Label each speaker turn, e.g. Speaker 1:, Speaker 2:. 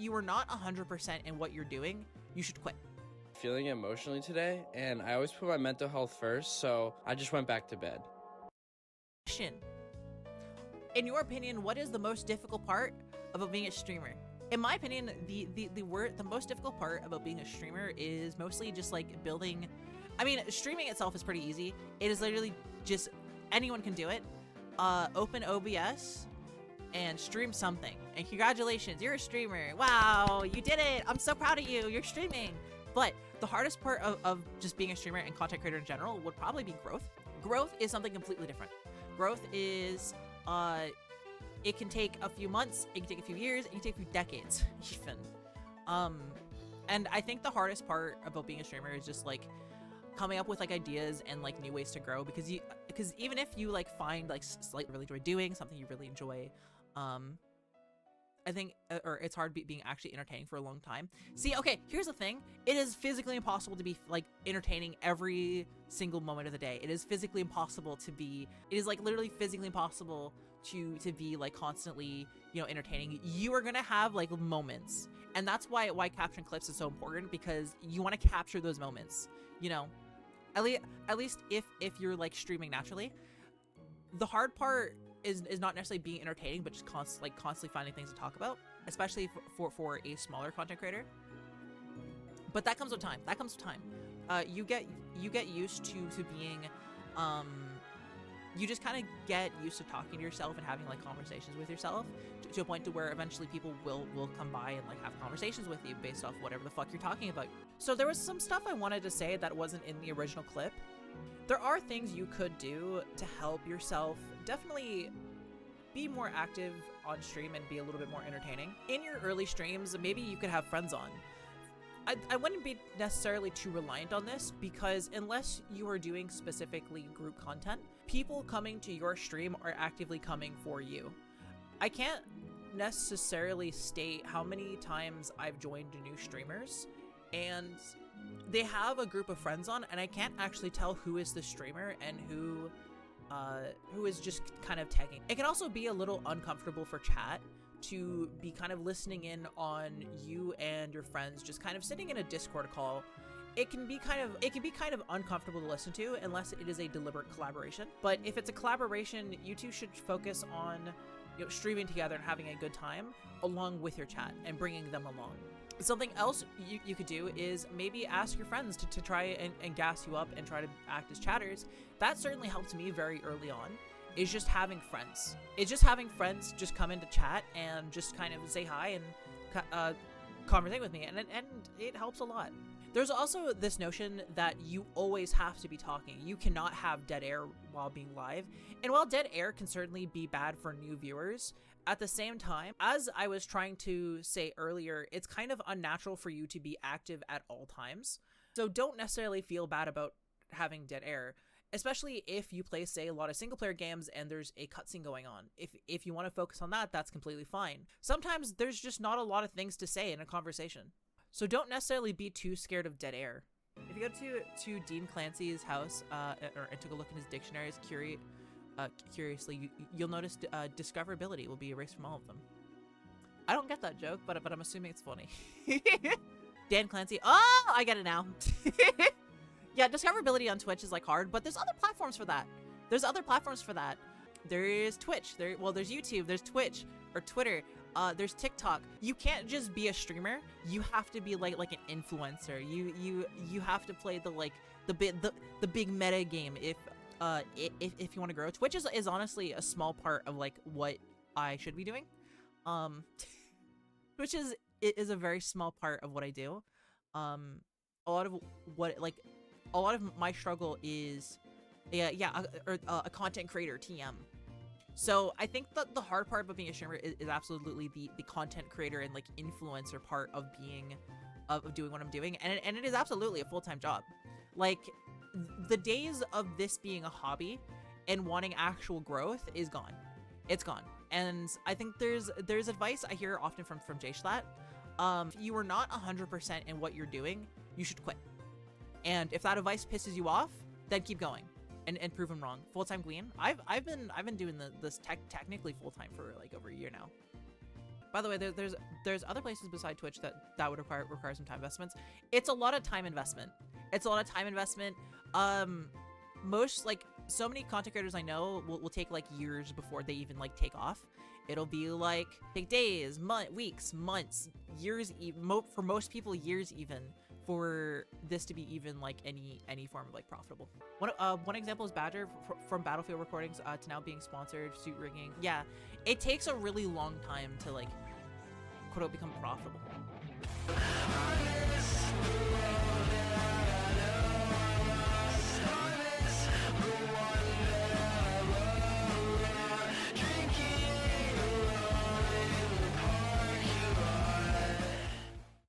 Speaker 1: you are not 100% in what you're doing, you should quit.
Speaker 2: Feeling emotionally today, and I always put my mental health first, so I just went back to bed.
Speaker 1: Question. In your opinion, what is the most difficult part about being a streamer? In my opinion, the most difficult part about being a streamer is mostly just like building. I mean, streaming itself is pretty easy. It is literally just anyone can do it. Open OBS and stream something. And congratulations, you're a streamer. Wow, you did it. I'm so proud of you. You're streaming. But the hardest part of just being a streamer and content creator in general would probably be growth. Growth is something completely different. Growth is, it can take a few months, it can take a few years, it can take a few decades, even. And I think the hardest part about being a streamer is just like coming up with like ideas and like new ways to grow, because even if you like find like slightly really enjoy doing something you really enjoy, I think, or it's hard being actually entertaining for a long time. See, okay, here's the thing. It is physically impossible to be like entertaining every single moment of the day. It is physically impossible to be, it is like literally physically impossible to be like constantly, you know, entertaining. You are gonna have like moments. And that's why capturing clips is so important, because you want to capture those moments, you know, at least if you're like streaming naturally. The hard part is not necessarily being entertaining, but just constantly finding things to talk about, especially for a smaller content creator. But that comes with time. You get used to being, you just kind of get used to talking to yourself and having like conversations with yourself to a point to where eventually people will come by and like have conversations with you based off whatever the fuck you're talking about. So there was some stuff I wanted to say that wasn't in the original clip. There are things you could do to help yourself definitely be more active on stream and be a little bit more entertaining. In your early streams, maybe you could have friends on. I wouldn't be necessarily too reliant on this, because unless you are doing specifically group content, people coming to your stream are actively coming for you. I can't necessarily state how many times I've joined new streamers and they have a group of friends on, and I can't actually tell who is the streamer and who is just kind of tagging. It can also be a little uncomfortable for chat to be kind of listening in on you and your friends just kind of sitting in a Discord call. It can be kind of uncomfortable to listen to unless it is a deliberate collaboration. But if it's a collaboration, you two should focus on, you know, streaming together and having a good time along with your chat and bringing them along. Something else you could do is maybe ask your friends to try and gas you up and try to act as chatters. That certainly helped me very early on, is just having friends. It's just having friends just come into chat and just kind of say hi and conversate with me, and it helps a lot. There's also this notion that you always have to be talking. You cannot have dead air while being live. And while dead air can certainly be bad for new viewers, at the same time, as I was trying to say earlier, it's kind of unnatural for you to be active at all times. So don't necessarily feel bad about having dead air, especially if you play, say, a lot of single player games and there's a cutscene going on. If you want to focus on that, that's completely fine. Sometimes there's just not a lot of things to say in a conversation. So don't necessarily be too scared of dead air. If you go to Dean Clancy's house and took a look in his dictionaries curiously, you'll notice discoverability will be erased from all of them. I don't get that joke, but I'm assuming it's funny. Dan Clancy. Oh, I get it now. Yeah, discoverability on Twitch is like hard, but there's other platforms for that. There is Twitch. There's YouTube. There's Twitch or Twitter. There's TikTok. You can't just be a streamer. You have to be like an influencer. You have to play the big meta game if you want to grow. Twitch is honestly a small part of like what I should be doing. Twitch is a very small part of what I do. A lot of my struggle is a content creator, TM. So I think that the hard part about being a streamer is absolutely the content creator and like influencer part of doing what I'm doing, and it is absolutely a full-time job. Like, the days of this being a hobby and wanting actual growth is gone. It's gone. And I think there's advice I hear often from JSlat. If you are not 100% in what you're doing, you should quit. And if that advice pisses you off, then keep going and prove them wrong. Full-time Gween. I've been doing this technically full-time for like over a year now. By the way, there's other places beside Twitch that would require some time investments. It's a lot of time investment. It's a lot of time investment. Most, like, so many content creators I know will take like years before they even like take off. It'll be like take days, weeks, months, years, for most people years even, for this to be even like any form of like profitable. One example is Badger from Battlefield Recordings to now being sponsored, suit rigging. Yeah, it takes a really long time to like quote unquote become profitable.